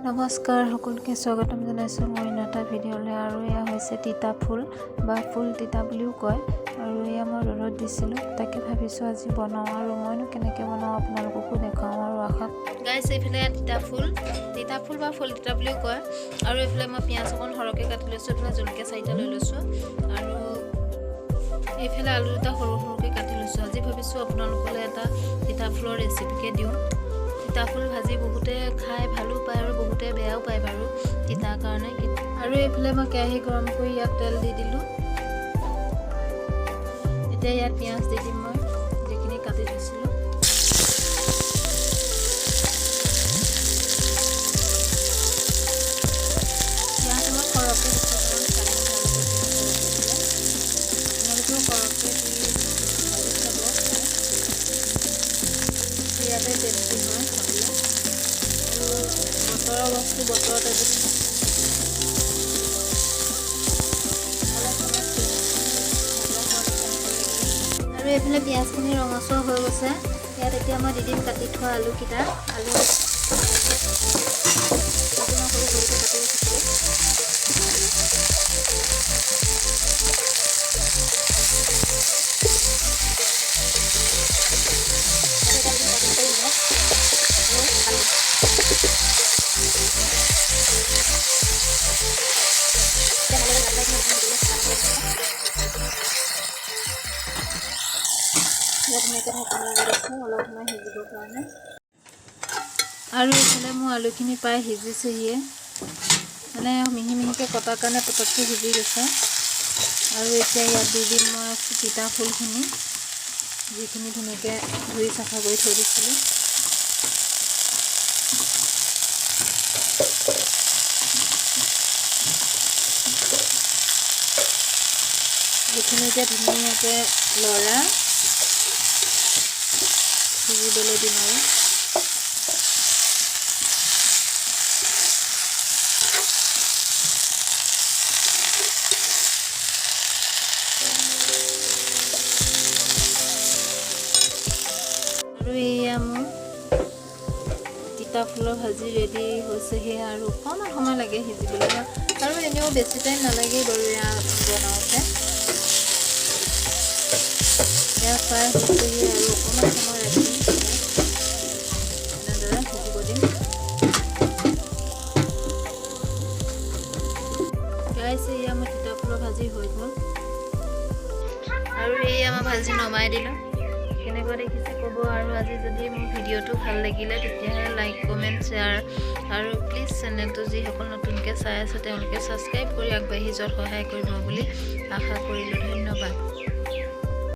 নমস্কাৰ সকলোকে স্বাগতম জনাইছোঁ মই এটা ভিডিঅ'লৈ। আৰু এয়া হৈছে তিতা ফুল বা ফুল তিতা বুলিও কয়। আৰু এয়া মই ৰ'দত দিছিলোঁ, তাকে ভাবিছোঁ আজি বনাওঁ আৰু মইনো কেনেকৈ বনাওঁ আপোনালোককো দেখাওঁ আৰু আশা গাইছ। এইফালে তিতা ফুল বা ফুল তিতা বুলিও কয়। আৰু এইফালে মই পিঁয়াজ অকণ সৰহকৈ কাটি লৈছোঁ, এইফালে জলকীয়া 4টা লৈ লৈছোঁ আৰু এইফালে আলু দুটা সৰু সৰুকৈ কাটি লৈছোঁ। আজি ভাবিছোঁ আপোনালোকলৈ এটা তিতা ফুলৰ ৰেচিপিকে দিওঁ। তিতা ফুল ভাজি বহুতে খাই ভালো পায় আৰু বহুতে বেয়াও পায় বাৰু তিতাৰ কাৰণে। আৰু এইফালে মই কেৰাহী গৰম কৰি ইয়াত তেল দি দিলোঁ। এতিয়া ইয়াত পিঁয়াজ দি দিম মই যিখিনি কাটি থৈছিলোঁ। পিঁয়াজ মই সৰহকৈ দিছোঁ কাৰণ চালি আপোনালোকেও সৰহকৈ দি ভাজি চাব। ইয়াতে টেষ্টি হয় খাবলৈ আৰু বতৰৰ বস্তু বতৰতে যদি আৰু এইফালে পিঁয়াজখিনি ৰঙচুৱা হৈ গৈছে। ইয়াত এতিয়া মই দি দিম কাটি থোৱা আলুকেইটা। আলু সৰু সৰুকৈ কাটি ৰাখিছিলোঁ। অলপ সময় সিজিবৰ কাৰণে। আৰু এইফালে মোৰ আলুখিনি প্ৰায় সিজিছেহিয়ে, মানে মিহি মিহিকৈ কটাৰ কাৰণে পটককৈ সিজি গৈছে। আৰু এতিয়া ইয়াত দি দিম মই তিতা ফুলখিনি, যিখিনি ধুনীয়াকৈ ধুই চাফা কৰি থৈ দিছিলোঁ। যিখিনি এতিয়া ধুনীয়াকৈ লৰা সিজিবলৈ দিম। আৰু এয়া মোৰ তিতা ফুলৰ ভাজি ৰেডি হৈছেহি। আৰু অকণমান সময় লাগে সিজিবলৈ, আৰু এনেও বেছি টাইম নালাগেই বাৰু এয়া বনাওঁতে। এয়া ফ্ৰাই হৈছেহি আৰু অকণমান সময় ৰাখি এনেদৰে সিজিব দিম। গাইছ, এয়া মোৰ তিতা ফুলৰ ভাজি হৈ গ'ল। আৰু এই আমাৰ ভাজি নমাই দিলোঁ। কেনেকুৱা দেখিছে ক'ব। আৰু আজি যদি মোৰ ভিডিঅ'টো ভাল লাগিলে তেতিয়াহ'লে লাইক, কমেণ্ট, শ্বেয়াৰ আৰু প্লিজ চেনেলটো যিসকল নতুনকৈ চাই আছে তেওঁলোকে ছাবস্ক্ৰাইব কৰি আগবাঢ়ি যোৱাত সহায় কৰিব বুলি আশা